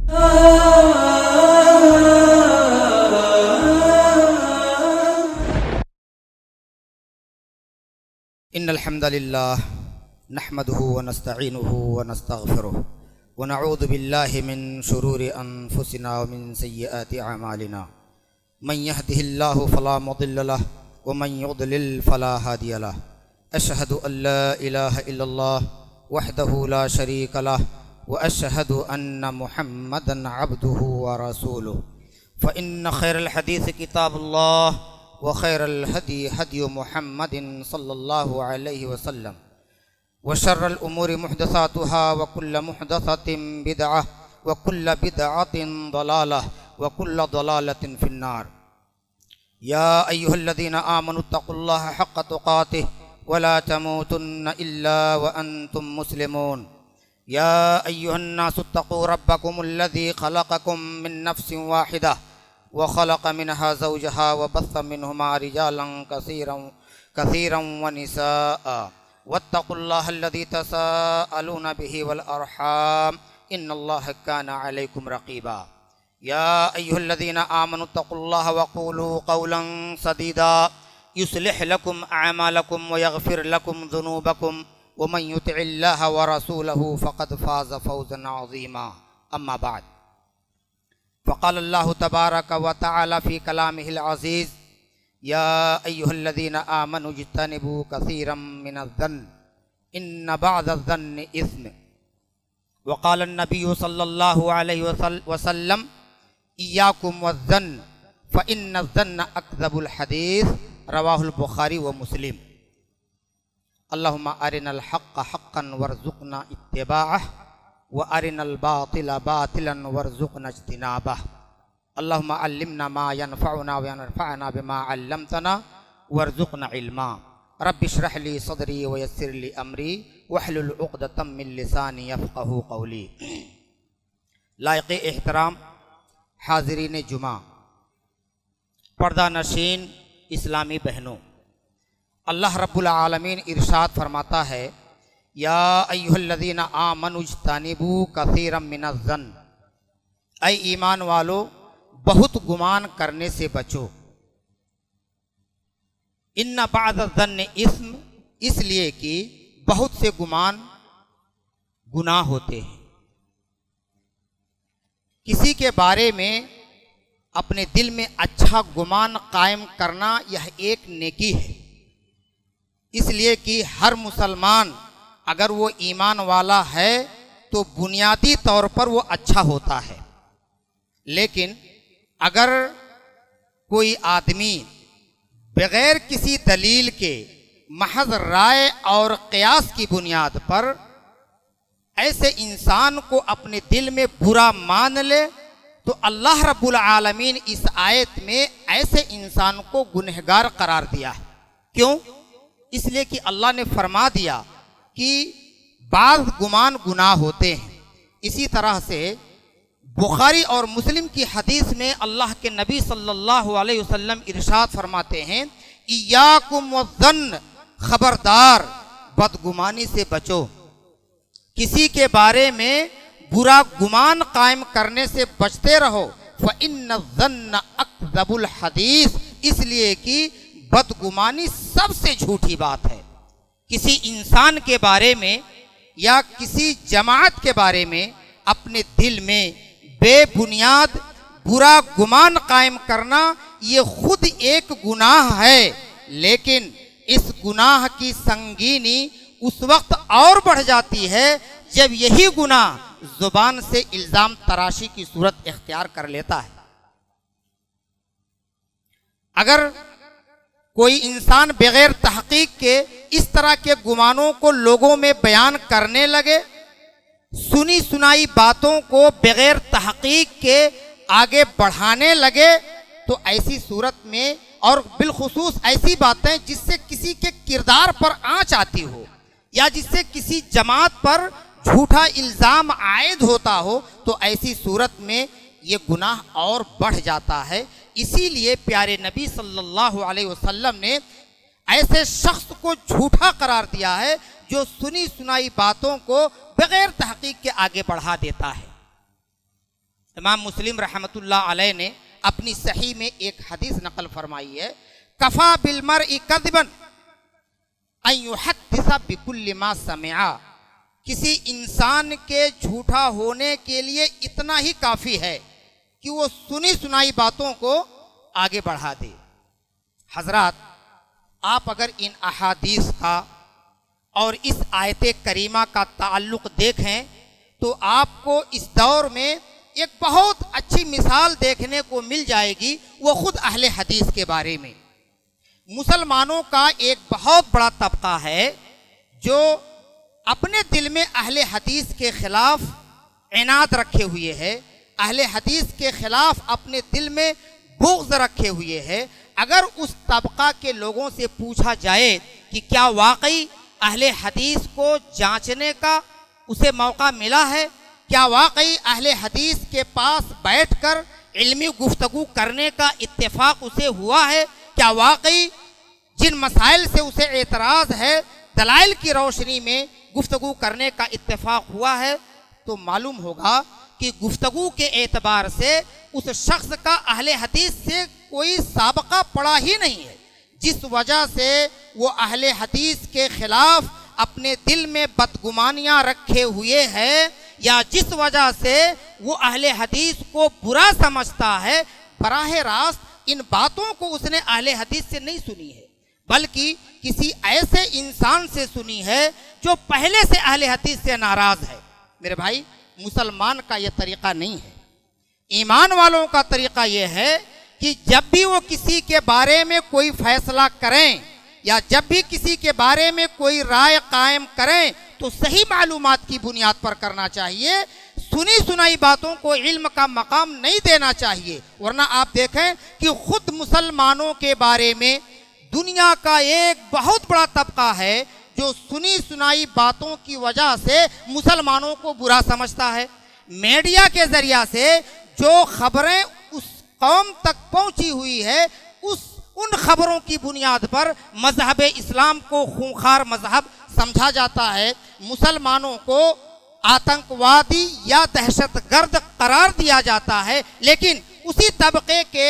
ان الحمد للہ نحمده ونستعینه ونستغفره ونعوذ باللہ من شرور انفسنا ومن سیئات اعمالنا من يهده الله فلا مضل له ومن يضلل فلا هادي له اشهد ان لا اله الا الله وحده لا شريك له واشهد ان محمدا عبده ورسوله فان خير الحديث كتاب الله وخير الهدي هدي محمد صلى الله عليه وسلم وشر الأمور محدثاتها وكل محدثة بدعة وكل بدعة ضلالة وكل ضلالة في النار يا أيها الذين آمنوا اتقوا الله حق تقاته ولا تموتن إلا وأنتم مسلمون يا أيها الناس اتقوا ربكم الذي خلقكم من نفس واحدة وخلق منها زوجها وبث منهما رجالا كثيرا ونساء واتقوا الله الذي تساءلون به والأرحام إن الله كان عليكم رقيبا يا أيها الذين آمنوا اتقوا الله وقولوا قولا سديدا يصلح لكم أعمالكم ويغفر لكم ذنوبكم ومن يطع الله ورسوله فقد فاز فوزا عظيما أما بعد فقال الله تبارك وتعالى في كلامه العزيز يا أيها الذين آمنوا اجتنبوا كثيرا من الظن إن بعض الظن إثم وقال النبي صلى الله عليه وسلم إياكم والظن فإن الظن أكذب الحديث رواه البخاري ومسلم اللهم أرنا الحق حقا وارزقنا اتباعه وأرنا الباطل باطلا وارزقنا اجتنابه اللهم علمنا ما ينفعنا وينفعنا بما علمتنا وارزقنا علما رب اشرح لي صدري ويسر لي أمري واحلل عقدة من لساني يفقهوا قولي لائق احترام حاضرین جمعہ، پردہ نشین اسلامی بہنوں، اللہ رب العالمین ارشاد فرماتا ہے یا ایھا الذین آمنوا اجتنبوا کثیرا من الظن، اے ایمان والو بہت گمان کرنے سے بچو۔ ان بعض الظن اثم، اس لیے کہ بہت سے گمان گناہ ہوتے ہیں۔ کسی کے بارے میں اپنے دل میں اچھا گمان قائم کرنا یہ ایک نیکی ہے، اس لیے کہ ہر مسلمان اگر وہ ایمان والا ہے تو بنیادی طور پر وہ اچھا ہوتا ہے، لیکن اگر کوئی آدمی بغیر کسی دلیل کے محض رائے اور قیاس کی بنیاد پر ایسے انسان کو اپنے دل میں برا مان لے تو اللہ رب العالمین اس آیت میں ایسے انسان کو گنہگار قرار دیا ہے۔ کیوں؟ اس لیے کہ اللہ نے فرما دیا کہ بعض گمان گناہ ہوتے ہیں۔ اسی طرح سے بخاری اور مسلم کی حدیث میں اللہ کے نبی صلی اللہ علیہ وسلم ارشاد فرماتے ہیں ایاکم والظن، خبردار بدگمانی سے بچو، کسی کے بارے میں برا گمان قائم کرنے سے بچتے رہو۔ فإن الظن أكذب الحديث، اس لیے کہ بدگمانی سب سے جھوٹی بات ہے۔ کسی انسان کے بارے میں یا کسی جماعت کے بارے میں اپنے دل میں بے بنیاد برا گمان قائم کرنا یہ خود ایک گناہ ہے، لیکن اس گناہ کی سنگینی اس وقت اور بڑھ جاتی ہے جب یہی گناہ زبان سے الزام تراشی کی صورت اختیار کر لیتا ہے۔ اگر کوئی انسان بغیر تحقیق کے اس طرح کے گمانوں کو لوگوں میں بیان کرنے لگے، سنی سنائی باتوں کو بغیر تحقیق کے آگے بڑھانے لگے، تو ایسی صورت میں اور بالخصوص ایسی باتیں جس سے کسی کے کردار پر آنچ آتی ہو یا جس سے کسی جماعت پر جھوٹا الزام عائد ہوتا ہو، تو ایسی صورت میں یہ گناہ اور بڑھ جاتا ہے۔ اسی لیے پیارے نبی صلی اللہ علیہ وسلم نے ایسے شخص کو جھوٹا قرار دیا ہے جو سنی سنائی باتوں کو بغیر تحقیق کے آگے بڑھا دیتا ہے۔ امام مسلم رحمۃ اللہ علیہ نے اپنی صحیح میں ایک حدیث نقل فرمائی ہے، کفا بالمرء کذبا ان یحدث بکل ما سمع، کسی انسان کے جھوٹا ہونے کے لیے اتنا ہی کافی ہے کہ وہ سنی سنائی باتوں کو آگے بڑھا دے۔ حضرات، آپ اگر ان احادیث کا اور اس آیت کریمہ کا تعلق دیکھیں تو آپ کو اس دور میں ایک بہت اچھی مثال دیکھنے کو مل جائے گی، وہ خود اہل حدیث کے بارے میں۔ مسلمانوں کا ایک بہت بڑا طبقہ ہے جو اپنے دل میں اہل حدیث کے خلاف عناد رکھے ہوئے ہے، اہل حدیث کے خلاف اپنے دل میں بغض رکھے ہوئے ہے۔ اگر اس طبقہ کے لوگوں سے پوچھا جائے کہ کیا واقعی اہل حدیث کو جانچنے کا اسے موقع ملا ہے، کیا واقعی اہل حدیث کے پاس بیٹھ کر علمی گفتگو کرنے کا اتفاق اسے ہوا ہے، کیا واقعی جن مسائل سے اسے اعتراض ہے دلائل کی روشنی میں گفتگو کرنے کا اتفاق ہوا ہے، تو معلوم ہوگا کہ گفتگو کے اعتبار سے اس شخص کا اہل حدیث سے کوئی سابقہ پڑا ہی نہیں ہے، جس وجہ سے وہ اہل حدیث کے خلاف اپنے دل میں بدگمانیاں رکھے ہوئے ہے، یا جس وجہ سے وہ اہل حدیث کو برا سمجھتا ہے، براہ راست ان باتوں کو اس نے اہل حدیث سے نہیں سنی ہے، بلکہ کسی ایسے انسان سے سنی ہے جو پہلے سے اہل حدیث سے ناراض ہے۔ میرے بھائی، مسلمان کا یہ طریقہ نہیں ہے۔ ایمان والوں کا طریقہ یہ ہے کہ جب بھی وہ کسی کے بارے میں کوئی فیصلہ کریں یا جب بھی کسی کے بارے میں کوئی رائے قائم کریں تو صحیح معلومات کی بنیاد پر کرنا چاہیے، سنی سنائی باتوں کو علم کا مقام نہیں دینا چاہیے، ورنہ آپ دیکھیں کہ خود مسلمانوں کے بارے میں دنیا کا ایک بہت بڑا طبقہ ہے جو سنی سنائی باتوں کی وجہ سے مسلمانوں کو برا سمجھتا ہے۔ میڈیا کے ذریعہ سے جو خبریں اس قوم تک پہنچی ہوئی ہے، ان خبروں کی بنیاد پر مذہب اسلام کو خونخوار مذہب سمجھا جاتا ہے، مسلمانوں کو آتنکوادی یا دہشت گرد قرار دیا جاتا ہے۔ لیکن اسی طبقے کے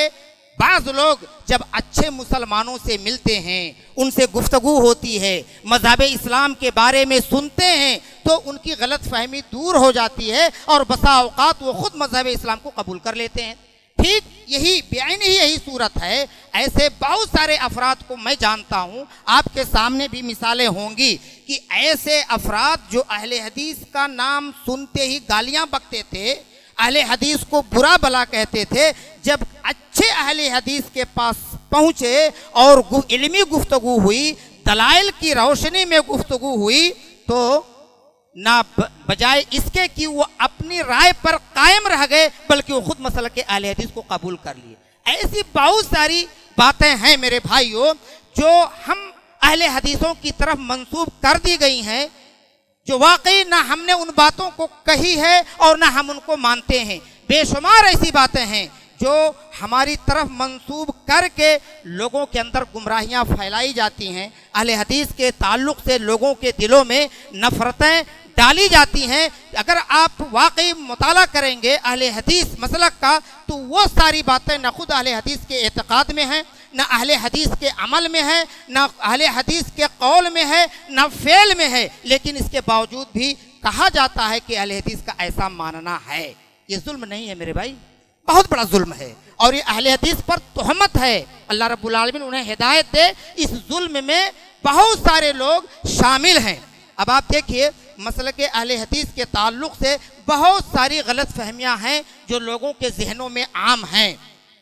بعض لوگ جب اچھے مسلمانوں سے ملتے ہیں، ان سے گفتگو ہوتی ہے، مذہب اسلام کے بارے میں سنتے ہیں، تو ان کی غلط فہمی دور ہو جاتی ہے اور بسا اوقات وہ خود مذہب اسلام کو قبول کر لیتے ہیں۔ ٹھیک یہی بعین ہی یہی صورت ہے۔ ایسے بہت سارے افراد کو میں جانتا ہوں، آپ کے سامنے بھی مثالیں ہوں گی کہ ایسے افراد جو اہل حدیث کا نام سنتے ہی گالیاں بکتے تھے، اہل حدیث کو برا بلا کہتے تھے، جب اچھے اہل حدیث کے پاس پہنچے اور علمی گفتگو ہوئی، دلائل کی روشنی میں گفتگو ہوئی، تو نہ بجائے اس کے کہ وہ اپنی رائے پر قائم رہ گئے بلکہ وہ خود مسلک کے اہل حدیث کو قبول کر لیے۔ ایسی بہت ساری باتیں ہیں میرے بھائیوں جو ہم اہل حدیثوں کی طرف منسوب کر دی گئی ہیں، جو واقعی نہ ہم نے ان باتوں کو کہی ہے اور نہ ہم ان کو مانتے ہیں۔ بے شمار ایسی باتیں ہیں جو ہماری طرف منسوب کر کے لوگوں کے اندر گمراہیاں پھیلائی جاتی ہیں، اہل حدیث کے تعلق سے لوگوں کے دلوں میں نفرتیں ڈالی جاتی ہیں۔ اگر آپ واقعی مطالعہ کریں گے اہل حدیث مسلک کا تو وہ ساری باتیں نہ خود اہل حدیث کے اعتقاد میں ہیں، نہ اہل حدیث کے عمل میں ہے، نہ اہل حدیث کے قول میں ہے، نہ فعل میں ہے، لیکن اس کے باوجود بھی کہا جاتا ہے کہ اہل حدیث کا ایسا ماننا ہے۔ یہ ظلم نہیں ہے میرے بھائی، بہت بڑا ظلم ہے، اور یہ اہل حدیث پر تہمت ہے۔ اللہ رب العالمین انہیں ہدایت دے، اس ظلم میں بہت سارے لوگ شامل ہیں۔ اب آپ دیکھیے مسلک اہل حدیث کے تعلق سے بہت ساری غلط فہمیاں ہیں جو لوگوں کے ذہنوں میں عام ہیں۔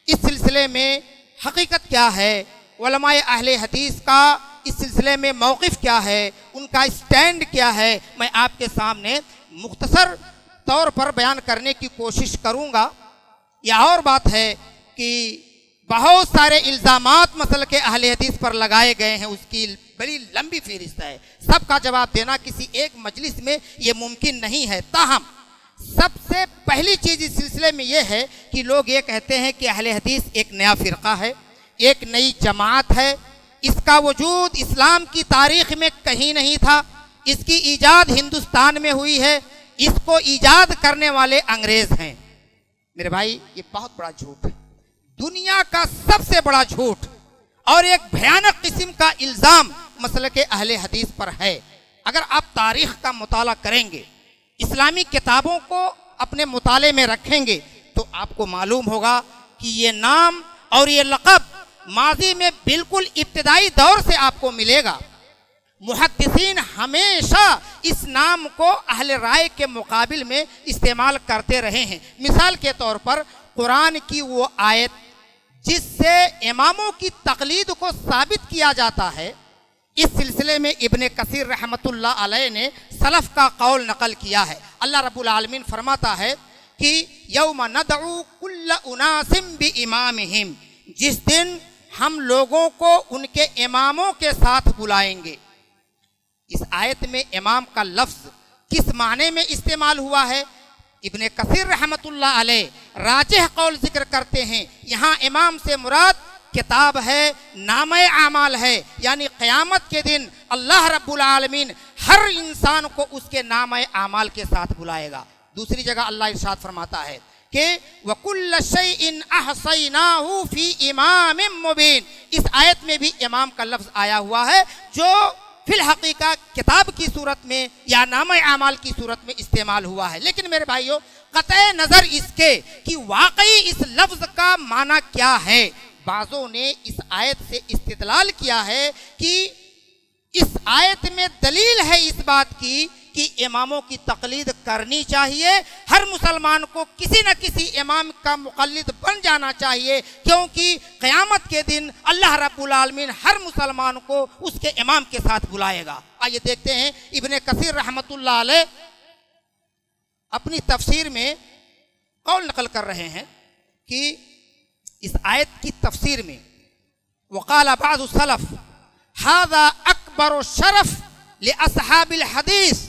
اس سلسلے میں حقیقت کیا ہے، علماء اہل حدیث کا اس سلسلے میں موقف کیا ہے، ان کا اسٹینڈ کیا ہے، میں آپ کے سامنے مختصر طور پر بیان کرنے کی کوشش کروں گا۔ یہ اور بات ہے کہ بہت سارے الزامات مسلک اہل حدیث پر لگائے گئے ہیں، اس کی بڑی لمبی فہرست ہے، سب کا جواب دینا کسی ایک مجلس میں یہ ممکن نہیں ہے۔ تاہم سب سے پہلی چیز اس سلسلے میں یہ ہے کہ لوگ یہ کہتے ہیں کہ اہل حدیث ایک نیا فرقہ ہے، ایک نئی جماعت ہے، اس کا وجود اسلام کی تاریخ میں کہیں نہیں تھا، اس کی ایجاد ہندوستان میں ہوئی ہے، اس کو ایجاد کرنے والے انگریز ہیں۔ میرے بھائی یہ بہت بڑا جھوٹ ہے، دنیا کا سب سے بڑا جھوٹ اور ایک بھیانک قسم کا الزام مسلک اہل حدیث پر ہے۔ اگر آپ تاریخ کا مطالعہ کریں گے، اسلامی کتابوں کو اپنے مطالعے میں رکھیں گے، تو آپ کو معلوم ہوگا کہ یہ نام اور یہ لقب ماضی میں بالکل ابتدائی دور سے آپ کو ملے گا۔ محدثین ہمیشہ اس نام کو اہل رائے کے مقابل میں استعمال کرتے رہے ہیں۔ مثال کے طور پر قرآن کی وہ آیت جس سے اماموں کی تقلید کو ثابت کیا جاتا ہے، اس سلسلے میں ابن کثیر رحمۃ اللہ علیہ نے سلف کا قول نقل کیا ہے۔ اللہ رب العالمین فرماتا ہے کہ یوم ندعو کل اناس بامامہم، جس دن ہم لوگوں کو ان کے اماموں کے ساتھ بلائیں گے۔ اس آیت میں امام کا لفظ کس معنی میں استعمال ہوا ہے؟ ابن کثیر رحمۃ اللہ علیہ راجح قول ذکر کرتے ہیں، یہاں امام سے مراد کتاب ہے، نامہ اعمال ہے، یعنی قیامت کے دن اللہ رب العالمین ہر انسان کو اس کے نامہ اعمال کے ساتھ بلائے گا۔ دوسری جگہ اللہ ارشاد فرماتا ہے کہ وَكُلَّ شَيْءٍ أَحْصَيْنَاهُ فِي إِمَامٍ مُبِينٍ، اس آیت میں بھی امام کا لفظ آیا ہوا ہے جو فی الحقیقہ کتاب کی صورت میں یا نامہ اعمال کی صورت میں استعمال ہوا ہے۔ لیکن میرے بھائیوں، قطع نظر اس کے کہ واقعی اس لفظ کا معنی کیا ہے، بعضوں نے اس آیت سے استدلال کیا ہے کہ اس آیت میں دلیل ہے اس بات کی کہ اماموں کی تقلید کرنی چاہیے، ہر مسلمان کو کسی نہ کسی امام کا مقلد بن جانا چاہیے، کیونکہ قیامت کے دن اللہ رب العالمین ہر مسلمان کو اس کے امام کے ساتھ بلائے گا۔ آئیے دیکھتے ہیں ابن کثیر رحمۃ اللہ علیہ اپنی تفسیر میں قول نقل کر رہے ہیں کہ اس آیت کی تفسیر میں وقال بعض السلف هذا اکبر الشرف لاصحاب الحدیث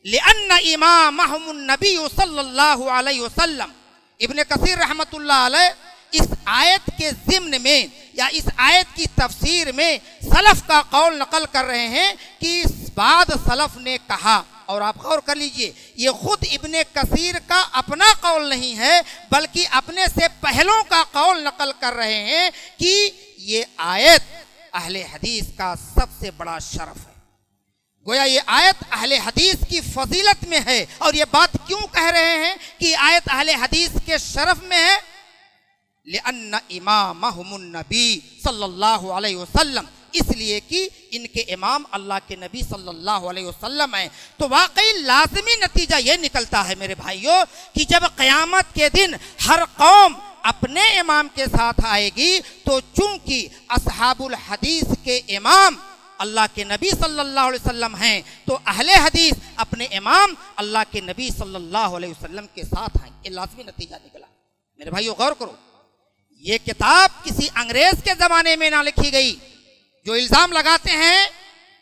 لأن امامهم النبی صلی اللہ علیہ وسلم۔ ابن کثیر رحمۃ اللہ علیہ اس آیت کے ضمن میں یا اس آیت کی تفسیر میں سلف کا قول نقل کر رہے ہیں کہ بعد سلف نے کہا، اور آپ غور کر لیجئے یہ خود ابن کثیر کا اپنا قول نہیں ہے بلکہ اپنے سے پہلوں کا قول نقل کر رہے ہیں کہ یہ آیت اہل حدیث کا سب سے بڑا شرف ہے۔ گویا یہ آیت اہل حدیث کی فضیلت میں ہے، اور یہ بات کیوں کہہ رہے ہیں کہ آیت اہل حدیث کے شرف میں ہے؟ لأن امامہم النبی صلی اللہ علیہ وسلم، اس لیے کہ ان کے امام اللہ کے نبی صلی اللہ علیہ وسلم ہیں۔ تو واقعی لازمی نتیجہ یہ نکلتا ہے میرے بھائیوں کہ جب قیامت کے دن ہر قوم اپنے امام کے ساتھ آئے گی، تو چونکہ اصحاب الحدیث کے امام اللہ کے نبی صلی اللہ علیہ وسلم ہیں، تو اہل حدیث اپنے امام اللہ کے نبی صلی اللہ علیہ وسلم کے ساتھ ہیں۔ یہ لازمی نتیجہ نکلا۔ میرے بھائیوں غور کرو، یہ کتاب کسی انگریز کے زمانے میں نہ لکھی گئی۔ جو الزام لگاتے ہیں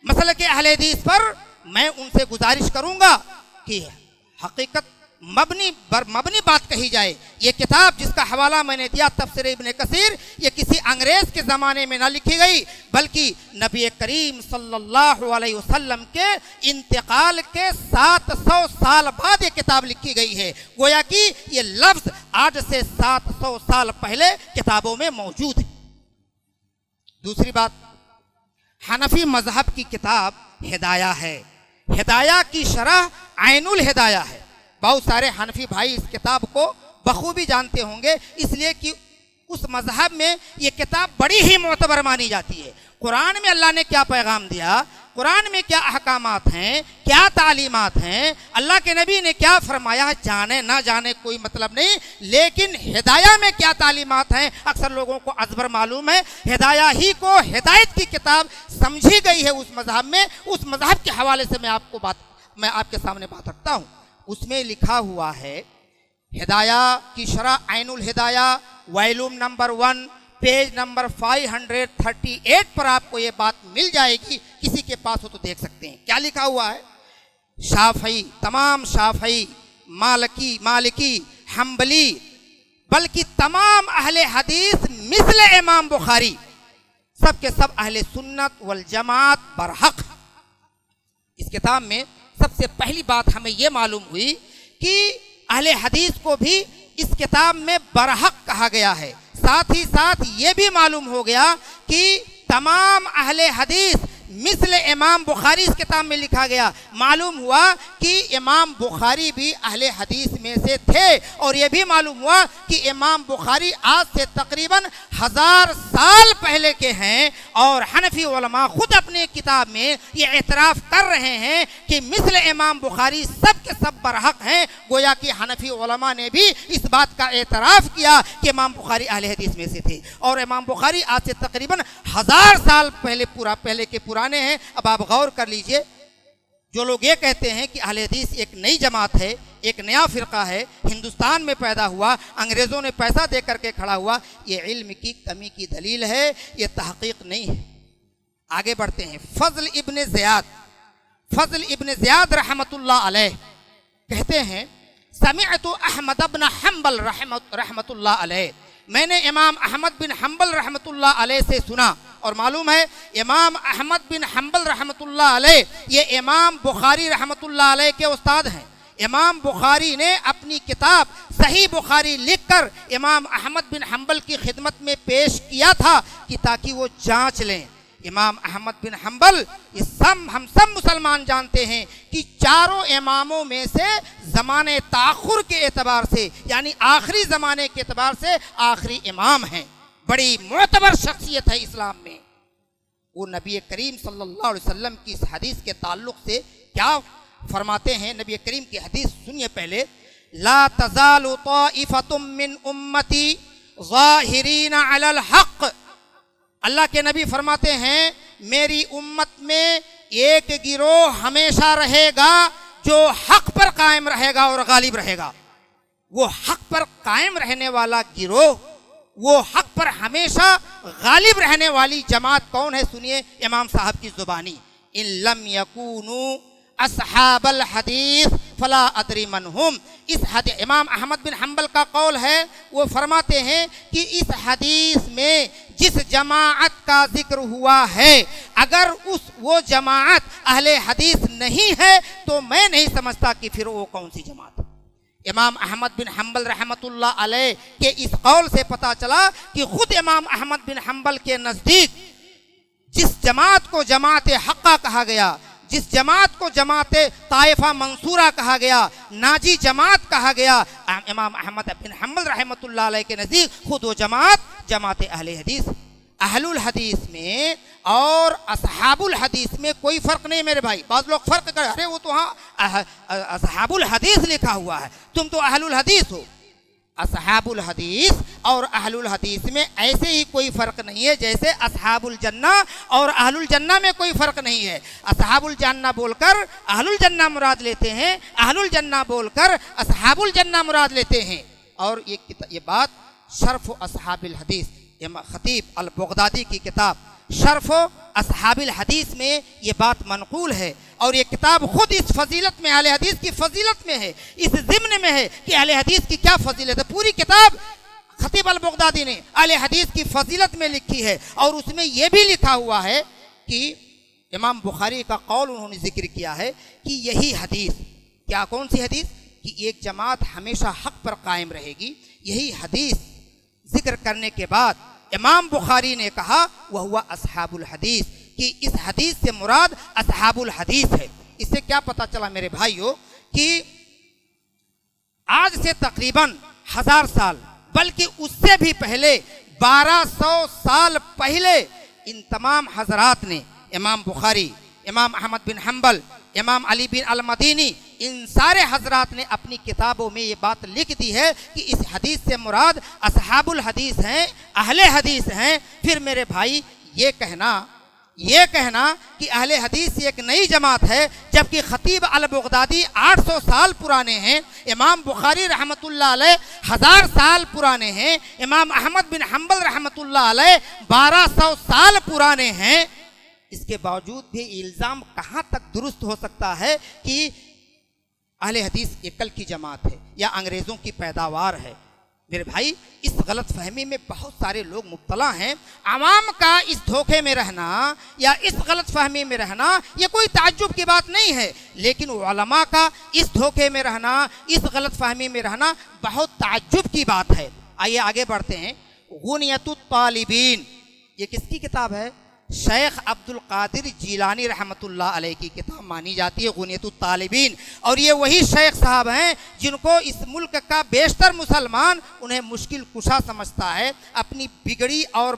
مسلک اہل حدیث پر، میں ان سے گزارش کروں گا کہ حقیقت مبنی بات کہی جائے۔ یہ کتاب جس کا حوالہ میں نے دیا تفسیر ابن کثیر، یہ کسی انگریز کے زمانے میں نہ لکھی گئی بلکہ نبی کریم صلی اللہ علیہ وسلم کے انتقال کے 700 سال بعد یہ کتاب لکھی گئی ہے۔ گویا کہ یہ لفظ آج سے 700 سال پہلے کتابوں میں موجود ہے۔ دوسری بات، حنفی مذہب کی کتاب ہدایہ ہے۔ ہدایہ کی شرح عین الہدایہ ہے۔ بہت سارے حنفی بھائی اس کتاب کو بخوبی جانتے ہوں گے، اس لیے کہ اس مذہب میں یہ کتاب بڑی ہی معتبر مانی جاتی ہے۔ قرآن میں اللہ نے کیا پیغام دیا، قرآن میں کیا احکامات ہیں، کیا تعلیمات ہیں، اللہ کے نبی نے کیا فرمایا، جانے نہ جانے کوئی مطلب نہیں، لیکن ہدایہ میں کیا تعلیمات ہیں اکثر لوگوں کو ازبر معلوم ہے۔ ہدایہ ہی کو ہدایت کی کتاب سمجھی گئی ہے اس مذہب میں۔ اس مذہب کے حوالے سے میں آپ کے سامنے بات رکھتا ہوں۔ اس میں لکھا ہوا ہے، ہدایہ کی شرح عین الہدایہ وائلوم نمبر 1 پیج نمبر 538 پر آپ کو یہ بات مل جائے گی، کسی کے پاس ہو تو دیکھ سکتے ہیں۔ کیا لکھا ہوا ہے؟ شافعی، تمام شافعی، مالکی، حنبلی، بلکہ تمام اہل حدیث مثل امام بخاری، سب کے سب اہل سنت والجماعت برحق۔ اس کتاب میں سب سے پہلی بات ہمیں یہ معلوم ہوئی کہ اہل حدیث کو بھی اس کتاب میں برحق کہا گیا ہے۔ ساتھ ہی ساتھ یہ بھی معلوم ہو گیا کہ تمام اہل حدیث مثل امام بخاری اس کتاب میں لکھا گیا۔ معلوم ہوا کہ امام بخاری بھی اہل حدیث میں سے تھے، اور یہ بھی معلوم ہوا کہ امام بخاری آج سے تقریباً 1000 سال پہلے کے ہیں، اور حنفی علماء خود اپنے کتاب میں یہ اعتراف کر رہے ہیں کہ مثل امام بخاری سب کے سب برحق ہیں۔ گویا کہ حنفی علماء نے بھی اس بات کا اعتراف کیا کہ امام بخاری اہل حدیث میں سے تھے، اور امام بخاری آج سے تقریباً 1000 سال پہلے کے پرانے ہیں۔ اب آپ غور کر لیجئے، جو لوگ یہ کہتے ہیں کہ اہل حدیث ایک نئی جماعت ہے، ایک نیا فرقہ ہے، ہندوستان میں پیدا ہوا، انگریزوں نے پیسہ دے کر کے کھڑا ہوا، یہ علم کی کمی کی دلیل ہے، یہ تحقیق نہیں ہے۔ آگے بڑھتے ہیں۔ فضل ابن زیاد رحمت اللہ علیہ کہتے ہیں سمعت احمد بن حنبل رحمت اللہ علیہ، میں نے امام احمد بن حنبل رحمت اللہ علیہ سے سنا، اور معلوم ہے امام احمد بن حنبل رحمت اللہ علیہ یہ امام بخاری رحمت اللہ علیہ کے استاد ہیں۔ امام بخاری نے اپنی کتاب صحیح بخاری لکھ کر امام احمد بن حنبل کی خدمت میں پیش کیا تھا کہ تاکہ وہ جانچ لیں۔ امام احمد بن حنبل ہم سب مسلمان جانتے ہیں کہ چاروں اماموں میں سے زمانے تاخر کے اعتبار سے، یعنی آخری زمانے کے اعتبار سے آخری امام ہیں، بڑی معتبر شخصیت ہے اسلام میں۔ وہ نبی کریم صلی اللہ علیہ وسلم کی اس حدیث کے تعلق سے کیا فرماتے ہیں؟ نبی کریم کی حدیث سنیے پہلے۔ لا تزال طائفۃ من امتی ظاہرین علی الحق، اللہ کے نبی فرماتے ہیں میری امت میں ایک گروہ ہمیشہ رہے گا جو حق پر قائم رہے گا اور غالب رہے گا۔ وہ حق پر قائم رہنے والا گروہ، وہ حق پر ہمیشہ غالب رہنے والی جماعت کون ہے؟ سنیے امام صاحب کی زبانی۔ ان لم یکونوا اصحاب الحدیث فلا ادری من ہم۔ اس حدیث امام احمد بن حنبل کا قول ہے، وہ فرماتے ہیں کہ اس حدیث میں جس جماعت کا ذکر ہوا ہے اگر وہ جماعت اہل حدیث نہیں ہے تو میں نہیں سمجھتا کہ پھر وہ کون سی جماعت ہے۔ امام احمد بن حنبل رحمت اللہ علیہ کے اس قول سے پتا چلا کہ خود امام احمد بن حنبل کے نزدیک جس جماعت کو جماعت حقہ کہا گیا، جس جماعت کو جماعت طائفہ منصورہ کہا گیا، ناجی جماعت کہا گیا، امام احمد بن حنبل رحمت اللہ علیہ کے نزدیک خود وہ جماعت اہل حدیث۔ اہل الحدیث میں اور اصحاب الحدیث میں کوئی فرق نہیں میرے بھائی۔ بعض لوگ فرق کریں، ارے وہ تو ہاں اصحاب الحدیث لکھا ہوا ہے، تم تو اہل الحدیث ہو۔ اصحاب الحدیث اور اہل الحدیث میں ایسے ہی کوئی فرق نہیں ہے جیسے اصحاب الجنہ اور اہل الجنہ میں کوئی فرق نہیں ہے۔ اصحاب الجنہ بول کر اہل الجنہ مراد لیتے ہیں، اہل الجنہ بول کر اصحاب الجنہ مراد لیتے ہیں۔ اور یہ بات شرف اصحاب الحدیث، خطیب البغدادی کی کتاب شرف اصحاب الحدیث میں یہ بات منقول ہے، اور یہ کتاب خود اس فضیلت میں، اہل حدیث کی فضیلت میں ہے، اس ضمن میں ہے کہ اہل حدیث کی کیا فضیلت ہے۔ پوری کتاب خطیب البغدادی نے اہل حدیث کی فضیلت میں لکھی ہے، اور اس میں یہ بھی لکھا ہوا ہے کہ امام بخاری کا قول انہوں نے ذکر کیا ہے کہ یہی حدیث، کیا کون سی حدیث؟ کہ ایک جماعت ہمیشہ حق پر قائم رہے گی، یہی حدیث ذکر کرنے کے بعد امام بخاری نے کہا وہ اصحاب الحدیث، کہ اس حدیث سے مراد اصحاب الحدیث ہے۔ اس سے کیا پتا چلا میرے بھائیو کہ آج سے تقریباً 1000 سال بلکہ اس سے بھی پہلے 1200 سال پہلے ان تمام حضرات نے، امام بخاری، امام احمد بن حنبل، امام علی بن المدینی، ان سارے حضرات نے اپنی کتابوں میں یہ بات لکھ دی ہے کہ اس حدیث سے مراد اصحاب الحدیث ہیں، اہل حدیث ہیں۔ پھر میرے بھائی یہ کہنا کہ اہل حدیث ایک نئی جماعت ہے، جبکہ خطیب البغدادی 800 سال پرانے ہیں، امام بخاری رحمت اللہ علیہ 1000 سال پرانے ہیں، امام احمد بن حنبل رحمت اللہ علیہ 1200 سال پرانے ہیں، اس کے باوجود بھی الزام کہاں تک درست ہو سکتا ہے کہ اہل حدیث ایک کل کی جماعت ہے یا انگریزوں کی پیداوار ہے؟ میرے بھائی اس غلط فہمی میں بہت سارے لوگ مبتلا ہیں. عوام کا اس دھوکے میں رہنا یا اس غلط فہمی میں رہنا یہ کوئی تعجب کی بات نہیں ہے، لیکن علماء کا اس دھوکے میں رہنا، اس غلط فہمی میں رہنا بہت تعجب کی بات ہے. آئیے آگے بڑھتے ہیں. غنیۃ الطالبین یہ کس کی کتاب ہے؟ شیخ عبد القادر جیلانی رحمۃ اللہ علیہ کی کتاب مانی جاتی ہے غنیۃ الطالبین. اور یہ وہی شیخ صاحب ہیں جن کو اس ملک کا بیشتر مسلمان انہیں مشکل کشا سمجھتا ہے، اپنی بگڑی اور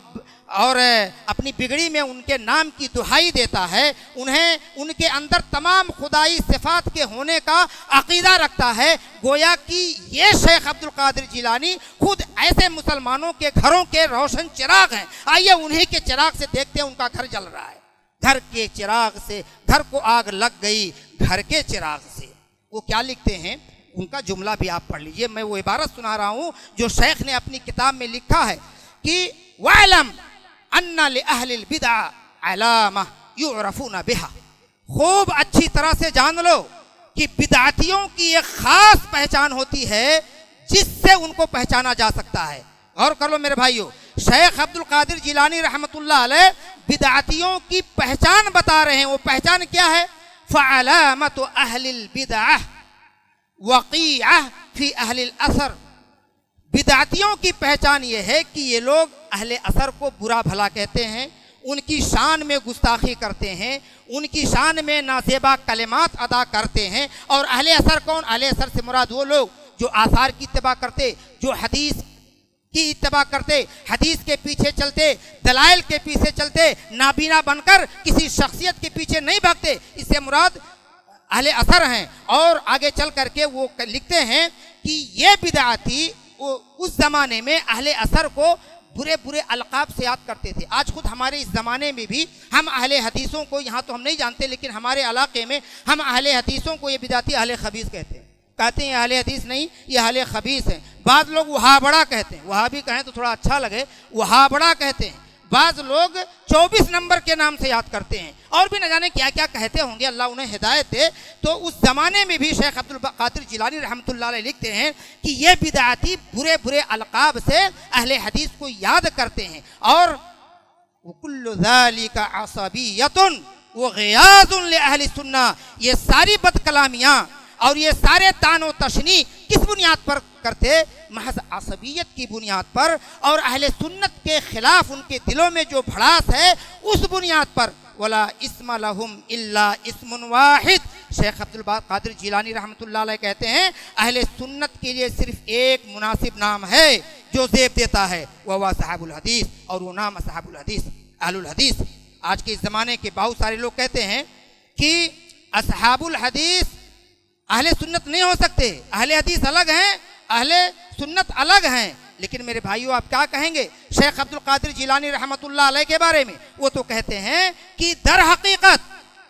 اپنی بگڑی میں ان کے نام کی دہائی دیتا ہے، انہیں ان کے اندر تمام خدائی صفات کے ہونے کا عقیدہ رکھتا ہے، گویا کہ یہ شیخ عبد القادر جیلانی خود ایسے مسلمانوں کے گھروں کے روشن چراغ ہیں. آئیے انہی کے چراغ سے دیکھتے ہیں ان کا گھر جل رہا ہے. گھر کے چراغ سے گھر کو آگ لگ گئی، گھر کے چراغ سے. وہ کیا لکھتے ہیں ان کا جملہ بھی آپ پڑھ لیجئے. میں وہ عبارت سنا رہا ہوں جو شیخ نے اپنی کتاب میں لکھا ہے کہ وَعْلَمْ أَنَّ لِأَهْلِ الْبِدْعَ عَلَامَةً يُعْرَفُونَ بِهَا. خوب اچھی طرح سے جان لو کہ بدعتیوں کی ایک خاص پہچان ہوتی ہے جس سے ان کو پہچانا جا سکتا ہے. غور کر لو میرے بھائیو، شیخ عبد القادر جیلانی رحمۃ اللہ علیہ بدعتیوں کی پہچان بتا رہے ہیں. وہ پہچان کیا ہے؟ فَعَلَامَةُ أَهْلِ الْبِدْعَةِ وَقِيعَةٌ فِي أَهْلِ الْأَثَرِ. بدعتیوں کی پہچان یہ ہے کہ یہ لوگ اہل اثر کو برا بھلا کہتے ہیں، ان کی شان میں گستاخی کرتے ہیں، ان کی شان میں نازیبا کلمات ادا کرتے ہیں. اور اہل اثر کون؟ اہل اثر سے مراد وہ لوگ جو آثار کی اتباع کرتے، جو حدیث کی اتباع کرتے، حدیث کے پیچھے چلتے، دلائل کے پیچھے چلتے، نابینا بن کر کسی شخصیت کے پیچھے نہیں بھاگتے. اس سے مراد اہل اثر ہیں. اور آگے چل کر کے وہ لکھتے ہیں کہ یہ بدعتی اس زمانے میں اہل اثر کو برے برے القاب سے یاد کرتے تھے. آج خود ہمارے اس زمانے میں بھی ہم اہل حدیثوں کو، یہاں تو ہم نہیں جانتے لیکن ہمارے علاقے میں ہم اہل حدیثوں کو یہ بدعتی اہل خبیث کہتے ہیں اہل حدیث نہیں، یہ اہل خبیث ہیں. بعض لوگ وہابڑا کہتے ہیں، وہابی کہیں تو تھوڑا اچھا لگے، وہابڑا کہتے ہیں. بعض لوگ 24 نمبر کے نام سے یاد کرتے ہیں، اور بھی نہ جانے کیا کیا کہتے ہوں گے، اللہ انہیں ہدایت دے. تو اس زمانے میں بھی شیخ عبد القادر جیلانی رحمۃ اللہ علیہ لکھتے ہیں کہ یہ بدعتی برے برے القاب سے اہل حدیث کو یاد کرتے ہیں. اور وَكُلُّ ذَلِكَ عَصَبِيَّةٌ وَغِيَاظٌ لِأَهْلِ السُّنَّةِ. یہ ساری بد کلامیاں اور یہ سارے طعن و تشنیع کس بنیاد پر کرتے؟ محض عصبیت کی بنیاد پر، اور اہل سنت کے خلاف ان کے دلوں میں جو بھڑاس ہے اس بنیاد پر. ولا اسم لہم الا اسم واحد. شیخ عبد القادر جیلانی رحمۃ اللہ علیہ کہتے ہیں اہل سنت کے لیے صرف ایک مناسب نام ہے جو زیب دیتا ہے، وہ صحاب الحدیث، اور وہ نام صحاب الحدیث، اہل الحدیث. آج کے اس زمانے کے بہت سارے لوگ کہتے ہیں کہ اصحاب الحدیث اہل سنت نہیں ہو سکتے، اہل حدیث الگ ہیں، اہل سنت الگ ہیں. لیکن میرے بھائیو آپ کیا کہیں گے شیخ عبد القادر جیلانی رحمۃ اللہ علیہ کے بارے میں؟ وہ تو کہتے ہیں کہ در حقیقت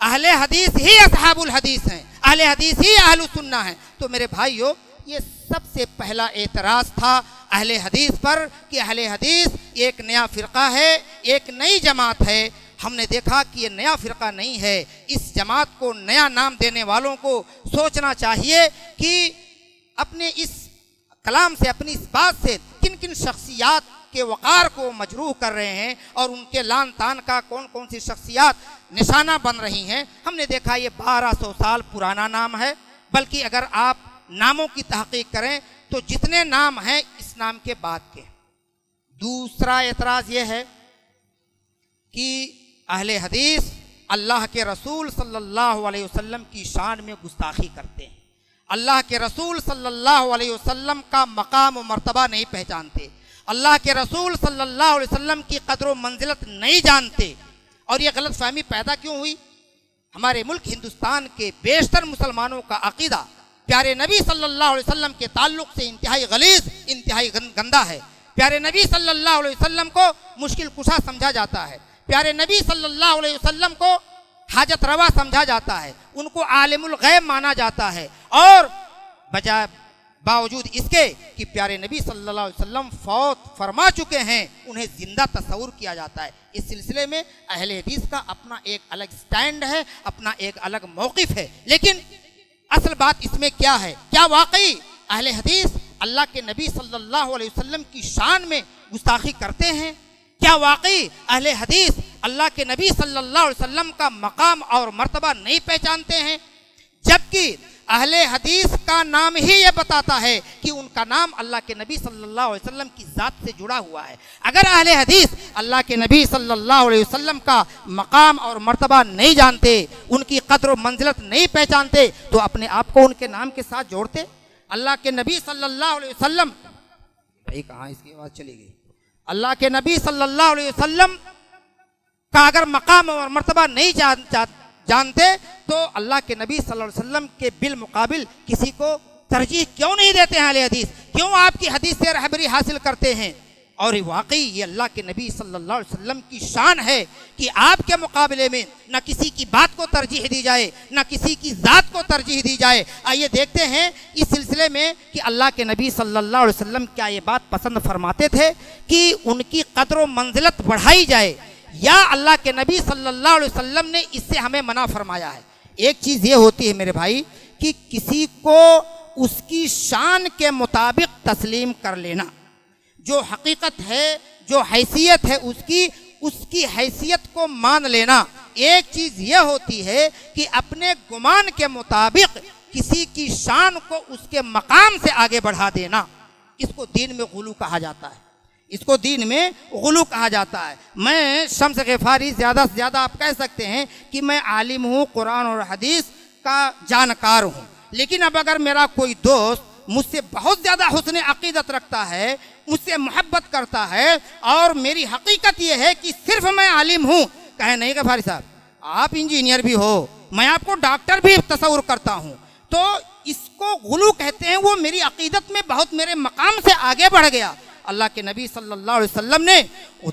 اہل حدیث ہی اصحاب الحدیث ہیں، اہل حدیث ہی اہل سنہ ہیں. تو میرے بھائیو یہ سب سے پہلا اعتراض تھا اہل حدیث پر کہ اہل حدیث ایک نیا فرقہ ہے، ایک نئی جماعت ہے. ہم نے دیکھا کہ یہ نیا فرقہ نہیں ہے. اس جماعت کو نیا نام دینے والوں کو سوچنا چاہیے کہ اپنے اس کلام سے، اپنی اس بات سے کن کن شخصیات کے وقار کو مجروح کر رہے ہیں اور ان کے لان تان کا کون کون سی شخصیات نشانہ بن رہی ہیں. ہم نے دیکھا یہ 1200 سال پرانا نام ہے، بلکہ اگر آپ ناموں کی تحقیق کریں تو جتنے نام ہیں اس نام کے بعد کے. دوسرا اعتراض یہ ہے کہ اہل حدیث اللہ کے رسول صلی اللہ علیہ وسلم کی شان میں گستاخی کرتے ہیں، اللہ کے رسول صلی اللہ علیہ وسلم کا مقام و مرتبہ نہیں پہچانتے، اللہ کے رسول صلی اللہ علیہ وسلم کی قدر و منزلت نہیں جانتے. اور یہ غلط فہمی پیدا کیوں ہوئی؟ ہمارے ملک ہندوستان کے بیشتر مسلمانوں کا عقیدہ پیارے نبی صلی اللہ علیہ وسلم کے تعلق سے انتہائی غلیظ، انتہائی گندہ ہے. پیارے نبی صلی اللہ علیہ وسلم کو مشکل کشا سمجھا جاتا ہے، پیارے نبی صلی اللہ علیہ وسلم کو حاجت روا سمجھا جاتا ہے، ان کو عالم الغیب مانا جاتا ہے. اور باوجود اس کے کہ پیارے نبی صلی اللہ علیہ وسلم فوت فرما چکے ہیں، انہیں زندہ تصور کیا جاتا ہے. اس سلسلے میں اہل حدیث کا اپنا ایک الگ سٹینڈ ہے، اپنا ایک الگ موقف ہے. لیکن اصل بات اس میں کیا ہے؟ کیا واقعی اہل حدیث اللہ کے نبی صلی اللہ علیہ وسلم کی شان میں گستاخی کرتے ہیں؟ کیا واقعی اہل حدیث اللہ کے نبی صلی اللہ علیہ وسلم کا مقام اور مرتبہ نہیں پہچانتے ہیں؟ جبکہ اہل حدیث کا نام ہی یہ بتاتا ہے کہ ان کا نام اللہ کے نبی صلی اللہ علیہ وسلم کی ذات سے جڑا ہوا ہے۔ اگر اہل حدیث اللہ کے نبی صلی اللہ علیہ وسلم کا مقام اور مرتبہ نہیں جانتے، ان کی قدر و منزلت نہیں پہچانتے، تو اپنے آپ کو ان کے نام کے ساتھ جوڑتے؟ اللہ کے نبی صلی اللہ علیہ وسلم، بھائی کہاں اس کی آواز چلی گئی؟ اللہ کے نبی صلی اللہ علیہ وسلم کا اگر مقام اور مرتبہ نہیں جانتے تو اللہ کے نبی صلی اللہ علیہ وسلم کے بالمقابل کسی کو ترجیح کیوں نہیں دیتے ہیں؟ اہل حدیث کیوں آپ کی حدیث سے رہبری حاصل کرتے ہیں؟ اور واقعی یہ اللہ کے نبی صلی اللہ علیہ وسلم کی شان ہے کہ آپ کے مقابلے میں نہ کسی کی بات کو ترجیح دی جائے، نہ کسی کی ذات کو ترجیح دی جائے۔ آئیے دیکھتے ہیں اس سلسلے میں کہ اللہ کے نبی صلی اللہ علیہ وسلم کیا یہ بات پسند فرماتے تھے کہ ان کی قدر و منزلت بڑھائی جائے، یا اللہ کے نبی صلی اللہ علیہ وسلم نے اس سے ہمیں منع فرمایا ہے؟ ایک چیز یہ ہوتی ہے میرے بھائی کہ کسی کو اس کی شان کے مطابق تسلیم کر لینا، جو حقیقت ہے، جو حیثیت ہے اس کی حیثیت کو مان لینا۔ ایک چیز یہ ہوتی ہے کہ اپنے گمان کے مطابق کسی کی شان کو اس کے مقام سے آگے بڑھا دینا، اس کو دین میں غلو کہا جاتا ہے، اس کو دین میں غلو کہا جاتا ہے۔ میں شمس غفاری زیادہ سے زیادہ آپ کہہ سکتے ہیں کہ میں عالم ہوں، قرآن اور حدیث کا جانکار ہوں، لیکن اب اگر میرا کوئی دوست مجھ سے بہت زیادہ حسن عقیدت رکھتا ہے، مجھ سے محبت کرتا ہے، اور میری حقیقت یہ ہے کہ صرف میں عالم ہوں، کہے نہیں غفاری صاحب آپ انجینئر بھی ہو، میں آپ کو ڈاکٹر بھی تصور کرتا ہوں، تو اس کو غلو کہتے ہیں، وہ میری عقیدت میں بہت میرے مقام سے آگے بڑھ گیا۔ اللہ کے نبی صلی اللہ علیہ وسلم نے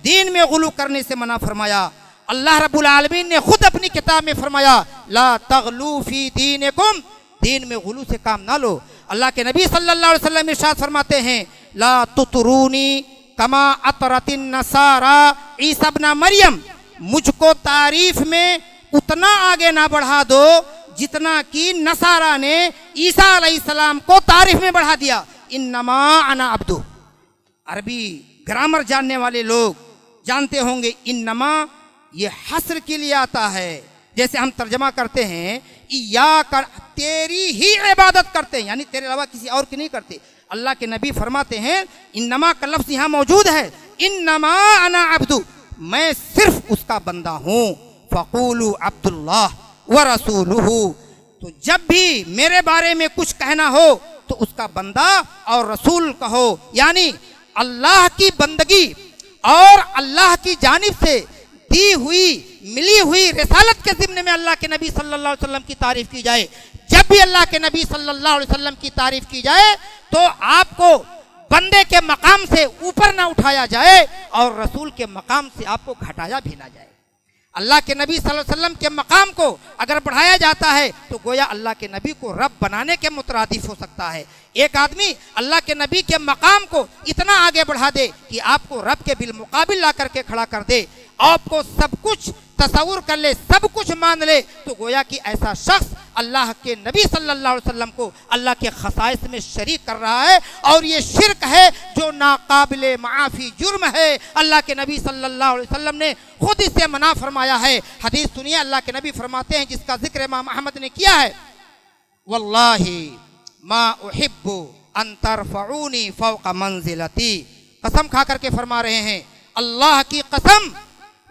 دین میں غلو کرنے سے منع فرمایا۔ اللہ رب العالمین نے خود اپنی کتاب میں فرمایا لا تغلو فی دینکم، دین میں غلو سے کام نہ لو۔ اللہ کے نبی صلی اللہ علیہ وسلم ارشاد فرماتے ہیں لا تطرونی کما اطرت النصارى عیسی ابن مریم، مجھ کو تعریف میں اتنا آگے نہ بڑھا دو جتنا کہ نصارہ نے عیسیٰ علیہ السلام کو تعریف میں بڑھا دیا۔ انما انا عبد، عربی گرامر جاننے والے لوگ جانتے ہوں گے انما یہ حصر کے لیے آتا ہے، جیسے ہم ترجمہ کرتے ہیں تیری ہی عبادت کرتے ہیں، یعنی تیرے علاوہ کسی اور کی نہیں کرتے۔ اللہ کے نبی فرماتے ہیں انما کا لفظ یہاں موجود ہے، انما انا عبد، میں صرف اس کا بندہ ہوں، فقولوا عبد اللہ ورسولہ، تو جب بھی میرے بارے میں کچھ کہنا ہو تو اس کا بندہ اور رسول کہو، یعنی اللہ کی بندگی اور اللہ کی جانب سے دی ہوئی ملی ہوئی رسالت کے ضمن میں اللہ کے نبی صلی اللہ علیہ وسلم کی تعریف کی جائے۔ جب بھی اللہ کے نبی صلی اللہ علیہ وسلم کی تعریف کی جائے تو آپ کو بندے کے مقام سے اوپر نہ اٹھایا جائے اور رسول کے مقام سے آپ کو گھٹایا بھی نہ جائے۔ اللہ کے نبی صلی اللہ علیہ وسلم کے مقام کو اگر بڑھایا جاتا ہے تو گویا اللہ کے نبی کو رب بنانے کے مترادف ہو سکتا ہے۔ ایک آدمی اللہ کے نبی کے مقام کو اتنا آگے بڑھا دے کہ آپ کو رب کے بالمقابل لا کر کے کھڑا کر دے، آپ کو سب کچھ تصور کر لے، سب کچھ مان لے، تو گویا کہ ایسا شخص اللہ کے نبی صلی اللہ علیہ وسلم کو اللہ کے خصائص میں شریک کر رہا ہے، اور یہ شرک ہے جو ناقابل معافی جرم ہے۔ اللہ کے نبی صلی اللہ علیہ وسلم نے خود اس سے منع فرمایا ہے۔ حدیث سنیے، اللہ کے نبی فرماتے ہیں جس کا ذکر امام احمد نے کیا ہے، واللہ ما احب ان ترفعونی فوق منزلتی، قسم کھا کر کے فرما رہے ہیں اللہ کی قسم،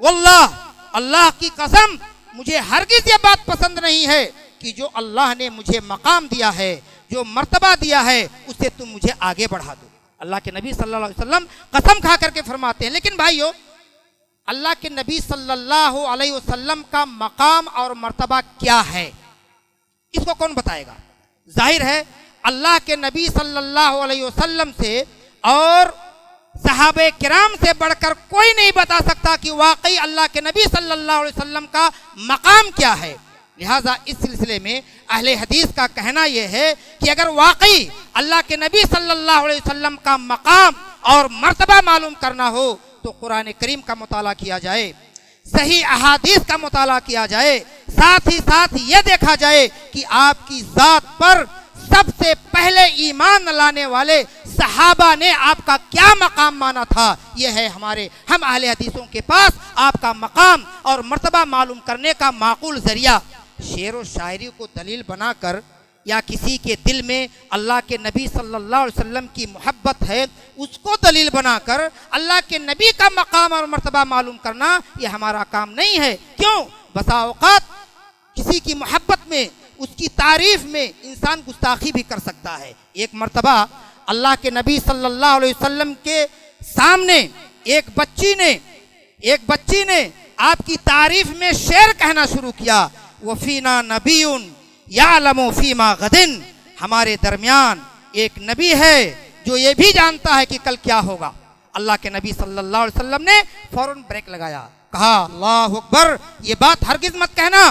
واللہ اللہ کی قسم، مجھے ہرگز یہ بات پسند نہیں ہے کہ جو اللہ نے مجھے مقام دیا ہے، جو مرتبہ دیا ہے، اس سے تم مجھے آگے بڑھا دو۔ اللہ کے نبی صلی اللہ علیہ وسلم قسم کھا کر کے فرماتے ہیں۔ لیکن بھائیو، اللہ کے نبی صلی اللہ علیہ وسلم کا مقام اور مرتبہ کیا ہے، اس کو کون بتائے گا؟ ظاہر ہے اللہ کے نبی صلی اللہ علیہ وسلم سے اور صحابہ کرام سے بڑھ کر کوئی نہیں بتا سکتا کہ واقعی اللہ کے نبی صلی اللہ علیہ وسلم کا مقام کیا ہے۔ لہٰذا اس سلسلے میں اہل حدیث کا کہنا یہ ہے کہ اگر واقعی اللہ کے نبی صلی اللہ علیہ وسلم کا مقام اور مرتبہ معلوم کرنا ہو تو قرآن کریم کا مطالعہ کیا جائے، صحیح احادیث کا مطالعہ کیا جائے، ساتھ ہی ساتھ یہ دیکھا جائے کہ آپ کی ذات پر سب سے پہلے ایمان لانے والے صحابہ نے آپ کا کیا مقام مانا تھا، یہ ہے ہم اہل حدیثوں کے پاس آپ کا مقام اور مرتبہ معلوم کرنے کا معقول ذریعہ۔ شعر و شاعری کو دلیل بنا کر یا کسی کے دل میں اللہ کے نبی صلی اللہ علیہ وسلم کی محبت ہے اس کو دلیل بنا کر اللہ کے نبی کا مقام اور مرتبہ معلوم کرنا یہ ہمارا کام نہیں ہے۔ کیوں؟ بسا اوقات کسی کی محبت میں، اس کی تعریف میں انسان گستاخی بھی کر سکتا ہے۔ ایک مرتبہ اللہ کے نبی صلی اللہ علیہ وسلم کے سامنے ایک بچی نے آپ کی تعریف میں شعر کہنا شروع کیا، وَفِينَا نَبِيٌّ يَعْلَمُ فِي مَا غَدٍ، ہمارے درمیان ایک نبی ہے جو یہ بھی جانتا ہے کہ کل کیا ہوگا۔ اللہ کے نبی صلی اللہ علیہ وسلم نے فوراً بریک لگایا، کہا اللہ اکبر، یہ بات ہرگز مت کہنا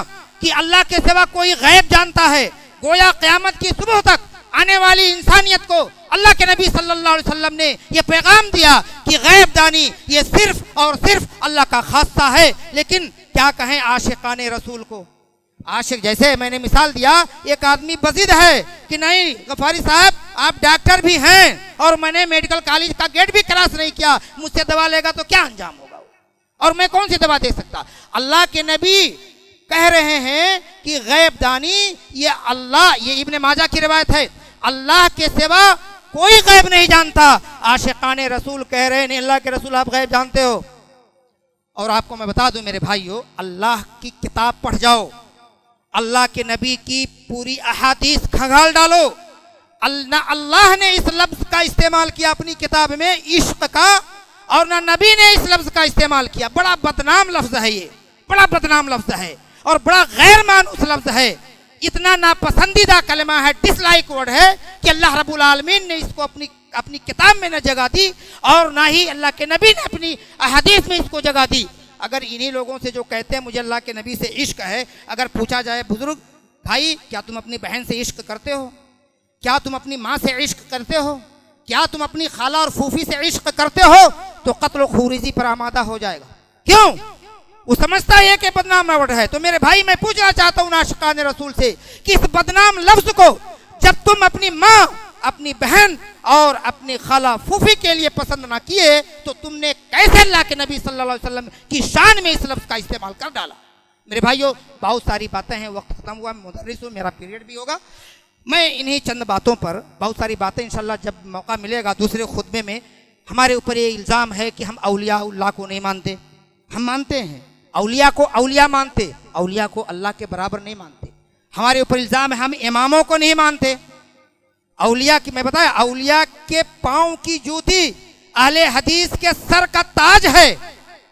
کہ اللہ کے سوا کوئی غیب جانتا ہے۔ گویا قیامت کی صبح تک آنے والی انسانیت کو اللہ کے نبی صلی اللہ علیہ وسلم نے یہ پیغام دیا کہ غیب دانی یہ صرف اور صرف اللہ کا خاصہ ہے۔ لیکن کیا کہیں عاشقان رسول کو؟ عاشق، جیسے میں نے مثال دیا، ایک آدمی بزد ہے کہ نہیں غفاری صاحب آپ ڈاکٹر بھی ہیں اور میں نے میڈیکل کالج کا گیٹ بھی کراس نہیں کیا، مجھ سے دوا لے گا تو کیا انجام ہوگا اور میں کون سی دوا دے سکتا؟ اللہ کے نبی کہہ رہے ہیں کہ غیب دانی یہ اللہ، یہ ابن ماجہ کی روایت ہے، اللہ کے سوا کوئی غیب نہیں جانتا۔ عاشقان رسول کہہ رہے ہیں نہیں اللہ کے رسول آپ غیب جانتے ہو۔ اور آپ کو میں بتا دوں میرے بھائیو، اللہ کی کتاب پڑھ جاؤ، اللہ کے نبی کی پوری احادیث کھنگال ڈالو، نہ اللہ نے اس لفظ کا استعمال کیا اپنی کتاب میں عشق کا، اور نہ نبی نے اس لفظ کا استعمال کیا۔ بڑا بدنام لفظ ہے، یہ بڑا بدنام لفظ ہے اور بڑا غیر مانوس لفظ ہے، اتنا ناپسندیدہ کلمہ ہے، ڈس لائک ورڈ ہے کہ اللہ رب العالمین نے اس کو اپنی کتاب میں نہ جگہ دی اور نہ ہی اللہ کے نبی نے اپنی احادیث میں اس کو جگہ دی۔ اگر انہی لوگوں سے جو کہتے ہیں مجھے اللہ کے نبی سے عشق ہے، اگر پوچھا جائے بزرگ بھائی کیا تم اپنی بہن سے عشق کرتے ہو؟ کیا تم اپنی ماں سے عشق کرتے ہو؟ کیا تم اپنی خالہ اور پھوپھی سے عشق کرتے ہو؟ تو قتل و خوریزی پر آمادہ ہو جائے گا۔ کیوں؟ وہ سمجھتا ہے کہ بدنام ورڈ ہے۔ تو میرے بھائی میں پوچھنا چاہتا ہوں عاشقان رسول سے کہ اس بدنام لفظ کو جب تم اپنی ماں، اپنی بہن اور اپنی خالہ پھوپھی کے لیے پسند نہ کیے تو تم نے کیسے اللہ کے نبی صلی اللہ علیہ وسلم کی شان میں اس لفظ کا استعمال کر ڈالا؟ میرے بھائیو بہت ساری باتیں ہیں، وقت ختم ہوا، میں مدرس ہوں، میرا پیریڈ بھی ہوگا، میں انہی چند باتوں پر بہت ساری باتیں انشاءاللہ جب موقع ملے گا دوسرے خطبے میں۔ ہمارے اوپر یہ الزام ہے کہ ہم اولیاء اللہ کو نہیں مانتے۔ ہم مانتے ہیں اولیاء کو، اولیاء مانتے، اولیاء کو اللہ کے برابر نہیں مانتے۔ ہمارے اوپر الزام ہے ہم اماموں کو نہیں مانتے۔ اولیاء کی میں بتایا، اولیاء کے پاؤں کی جوتی اہل حدیث کے سر کا تاج ہے،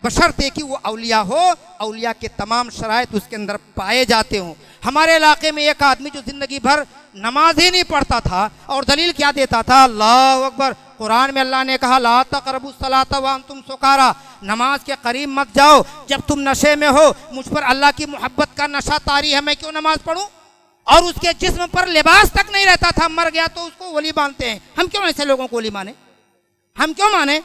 بشرطے کہ وہ اولیاء ہو، اولیاء کے تمام شرائط اس کے اندر پائے جاتے ہوں۔ ہمارے علاقے میں ایک آدمی جو زندگی بھر نماز ہی نہیں پڑھتا تھا اور دلیل کیا دیتا تھا؟ اللہ اکبر، قرآن میں اللہ نے کہا لا تقربوا الصلاۃ وانتم سکارا، نماز کے قریب مت جاؤ جب تم نشے میں ہو۔ مجھ پر اللہ کی محبت کا نشہ طاری ہے، میں کیوں نماز پڑھوں؟ اور اس کے جسم پر لباس تک نہیں رہتا تھا، مر گیا تو اس کو ولی مانتے ہیں۔ ہم کیوں ایسے لوگوں کو ولی مانے؟ ہم کیوں مانے؟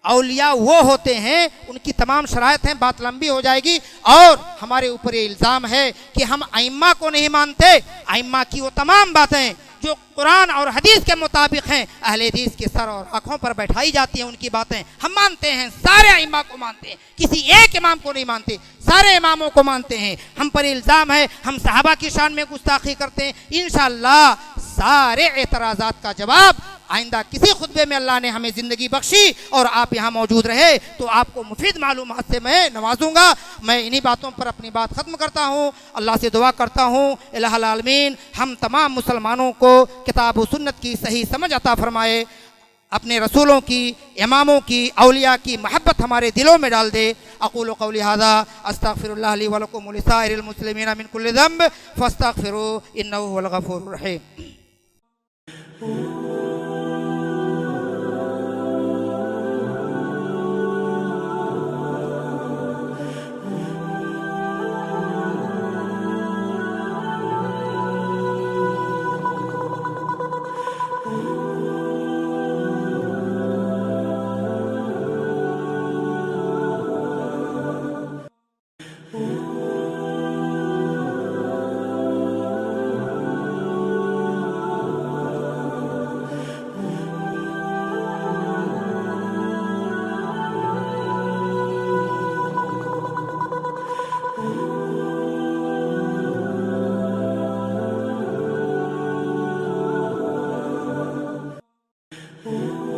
اولیاء وہ ہوتے ہیں ان کی تمام شرائط ہیں، بات لمبی ہو جائے گی۔ اور ہمارے اوپر یہ الزام ہے کہ ہم ائمہ کو نہیں مانتے۔ ائمہ کی وہ تمام باتیں جو قرآن اور حدیث کے مطابق ہیں، اہل حدیث کے سر اور آنکھوں پر بیٹھائی جاتی ہیں، ان کی باتیں ہم مانتے ہیں، سارے ائمہ کو مانتے ہیں، کسی ایک امام کو نہیں مانتے، سارے اماموں کو مانتے ہیں۔ ہم پر الزام ہے ہم صحابہ کی شان میں گستاخی کرتے ہیں۔ انشاءاللہ سارے اعتراضات کا جواب آئندہ کسی خطبے میں اللہ نے ہمیں زندگی بخشی اور آپ یہاں موجود رہے تو آپ کو مفید معلومات سے میں نوازوں گا۔ میں انہی باتوں پر اپنی بات ختم کرتا ہوں، اللہ سے دعا کرتا ہوں الہ العالمین ہم تمام مسلمانوں کو کتاب و سنت کی صحیح سمجھ عطا فرمائے، اپنے رسولوں کی، اماموں کی، اولیاء کی محبت ہمارے دلوں میں ڈال دے۔ اقول قولی ھذا استغفر اللہ لی ولکم ولسائر المسلمین من کل ذنب فاستغفروہ انہ ھو الغفور الرحیم۔ Oh